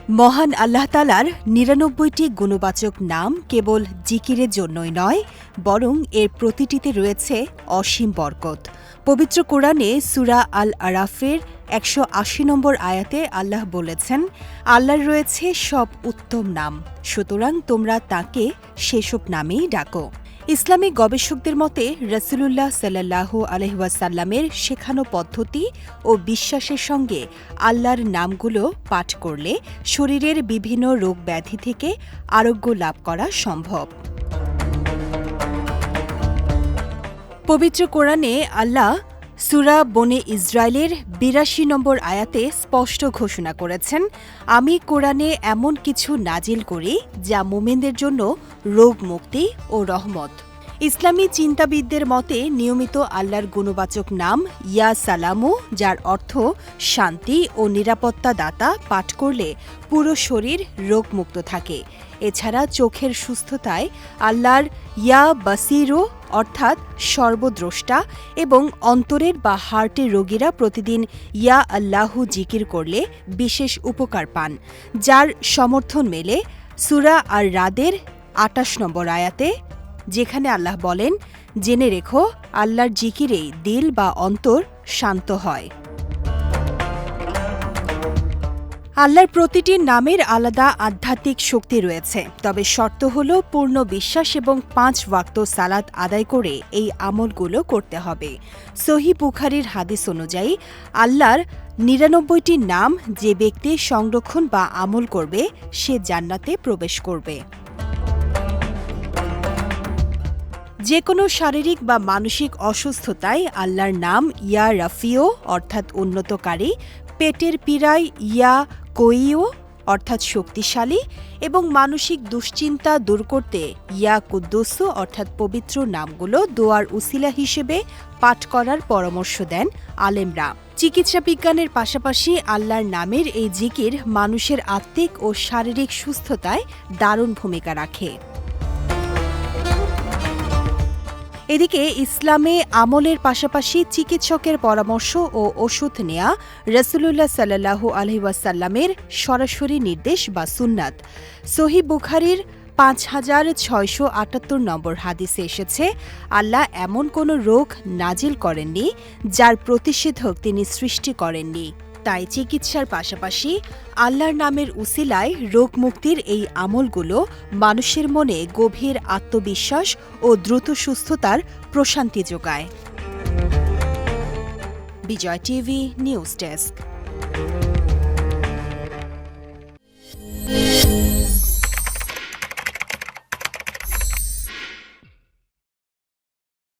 মহান আল্লাহ তাআলার ৯৯টি গুণবাচক নাম কেবল জিকিরের জন্যই নয়, বরং এর প্রতিটিতে রয়েছে অসীম বরকত। পবিত্র কোরআনে সূরা আল আরাফের ১৮০ নম্বর আয়াতে আল্লাহ বলেছেন, আল্লাহর রয়েছে সব উত্তম নাম, সুতরাং তোমরা তাঁকে সেসব নামেই ডাকো। ইসলামী গবেষকদের মতে রাসূলুল্লাহ সাল্লাল্লাহু আলাইহি ওয়াসাল্লামের শেখানো পদ্ধতি ও বিশ্বাসের সঙ্গে আল্লাহর নামগুলো পাঠ করলে শরীরের বিভিন্ন রোগ ব্যাধি থেকে আরোগ্য লাভ করা সম্ভব। পবিত্র কোরআনে আল্লাহ সূরা বনে ইসরাইলের ৮২ নম্বর আয়াতে স্পষ্ট ঘোষণা করেছেন, আমি কোরআনে এমন কিছু নাজিল করি যা মুমিনদের জন্য রোগ মুক্তি ও রহমত। ইসলামী চিন্তাবিদদের মতে নিয়মিত আল্লাহর গুণবাচক নাম ইয়া সালামু, যার অর্থ শান্তি ও নিরাপত্তা দাতা, পাঠ করলে পুরো শরীর রোগমুক্ত থাকে। এছাড়া চোখের সুস্থতায় আল্লাহর ইয়া বাসিরু অর্থাৎ সর্বদ্রষ্টা এবং অন্তরের বা হার্টের রোগীরা প্রতিদিন ইয়া আল্লাহু জিকির করলে বিশেষ উপকার পান, যার সমর্থন মেলে সূরা আর রাদের ২৮ নম্বর আয়াতে, যেখানে আল্লাহ বলেন, জেনে রেখো আল্লাহর জিকিরেই দিল বা অন্তর শান্ত হয়। আল্লাহর প্রতিটি নামের আলাদা আধ্যাত্মিক শক্তি রয়েছে, তবে শর্ত হল পূর্ণ বিশ্বাস এবং ৫ ওয়াক্ত সালাত আদায় করে এই আমলগুলো করতে হবে। সহিহ বুখারীর হাদিস অনুযায়ী আল্লাহর ৯৯টি নাম যে ব্যক্তি সংরক্ষণ বা আমল করবে সে জান্নাতে প্রবেশ করবে। যে কোনো শারীরিক বা মানসিক অসুস্থতায় আল্লাহর নাম ইয়া রাফিও অর্থাৎ উন্নতকারী, পেটের পীড়ায় ইয়া কইও অর্থাৎ শক্তিশালী এবং মানসিক দুশ্চিন্তা দূর করতে ইয়া কুদ্দুসু অর্থাৎ পবিত্র নামগুলো দোয়ার উসিলা হিসেবে পাঠ করার পরামর্শ দেন আলেমরা। চিকিৎসা বিজ্ঞানের পাশাপাশি আল্লাহর নামের এই জিকির মানুষের আত্মিক ও শারীরিক সুস্থতায় দারুণ ভূমিকা রাখে। এদিকে ইসলামে আমলের পাশাপাশি চিকিৎসকের পরামর্শ ও ওষুধ নেয়া রাসূলুল্লাহ সাল্লাল্লাহু আলাইহি ওয়াসাল্লামের সরাসরি নির্দেশ বা সুন্নাত। সহিহ বুখারীর ৫৬৭৮ নম্বর হাদিসে এসেছে, আল্লাহ এমন কোনো রোগ নাজিল করেননি যার প্রতিষেধক তিনি সৃষ্টি করেননি। তাই চিকিৎসার পাশাপাশি আল্লাহর নামের উসিলায় রোগ মুক্তির এই আমলগুলো মানুষের মনে গভীর আত্মবিশ্বাস ও দ্রুত সুস্থতার প্রশান্তি যোগায়। বিজয় টিভি নিউজ ডেস্ক।